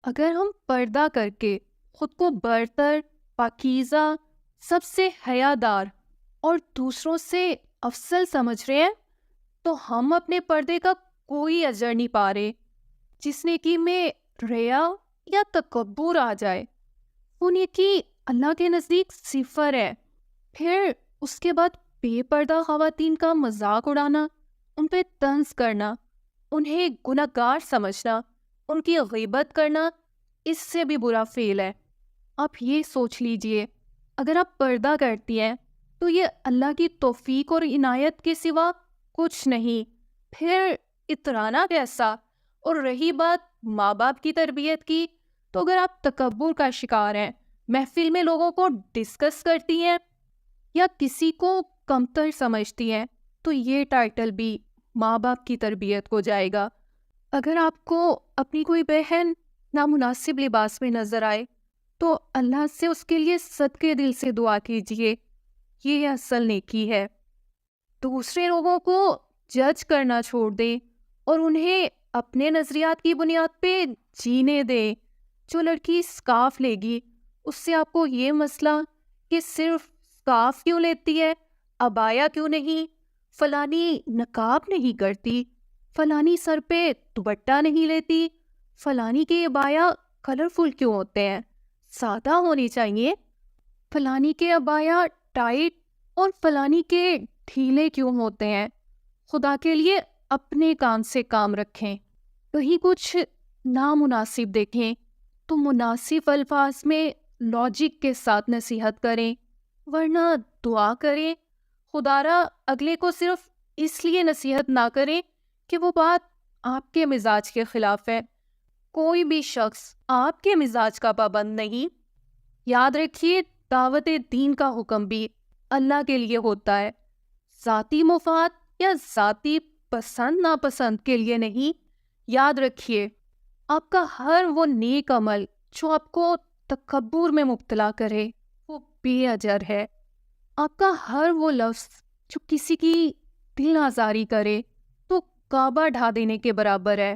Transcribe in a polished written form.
اگر ہم پردہ کر کے خود کو برتر، پاکیزہ، سب سے حیادار اور دوسروں سے افضل سمجھ رہے ہیں تو ہم اپنے پردے کا کوئی اجر نہیں پا رہے۔ جس نیکی میں ریا یا تکبر آ جائے وہ نیکی اللہ کے نزدیک صفر ہے۔ پھر اس کے بعد بے پردہ خواتین کا مذاق اڑانا، ان پہ طنز کرنا، انہیں گنہگار سمجھنا، ان کی غیبت کرنا، اس سے بھی برا فعل ہے۔ آپ یہ سوچ لیجئے، اگر آپ پردہ کرتی ہیں تو یہ اللہ کی توفیق اور عنایت کے سوا کچھ نہیں، پھر اترانا کیسا؟ اور رہی بات ماں باپ کی تربیت کی، تو اگر آپ تکبر کا شکار ہیں، محفل میں لوگوں کو ڈسکس کرتی ہیں یا کسی کو کمتر سمجھتی ہیں، تو یہ ٹائٹل بھی ماں باپ کی تربیت کو جائے گا۔ اگر آپ کو اپنی کوئی بہن نامناسب لباس میں نظر آئے تو اللہ سے اس کے لیے صدقے دل سے دعا کیجیے، یہ اصل نیکی ہے۔ دوسرے لوگوں کو جج کرنا چھوڑ دیں اور انہیں اپنے نظریات کی بنیاد پہ جینے دیں۔ جو لڑکی سکارف لے گی اس سے آپ کو یہ مسئلہ کہ صرف سکارف کیوں لیتی ہے، عبایا کیوں نہیں، فلانی نقاب نہیں کرتی، فلانی سر پہ دوپٹہ نہیں لیتی، فلانی کے عبایا کلرفل کیوں ہوتے ہیں، سادہ ہونی چاہیے، فلانی کے عبایا ٹائٹ اور فلانی کے ڈھیلے کیوں ہوتے ہیں۔ خدا کے لیے اپنے کام سے کام رکھیں۔ کہیں کچھ نامناسب دیکھیں تو مناسب الفاظ میں لاجک کے ساتھ نصیحت کریں، ورنہ دعا کریں خدا را اگلے کو صرف اس لیے نصیحت نہ کریں کہ وہ بات آپ کے مزاج کے خلاف ہے۔ کوئی بھی شخص آپ کے مزاج کا پابند نہیں۔ یاد رکھیے، دعوت دین کا حکم بھی اللہ کے لیے ہوتا ہے، ذاتی مفاد یا ذاتی پسند ناپسند کے لیے نہیں۔ یاد رکھیے، آپ کا ہر وہ نیک عمل جو آپ کو تکبر میں مبتلا کرے وہ بے اجر ہے۔ آپ کا ہر وہ لفظ جو کسی کی دل آزاری کرے تو کعبہ ڈھا دینے کے برابر ہے۔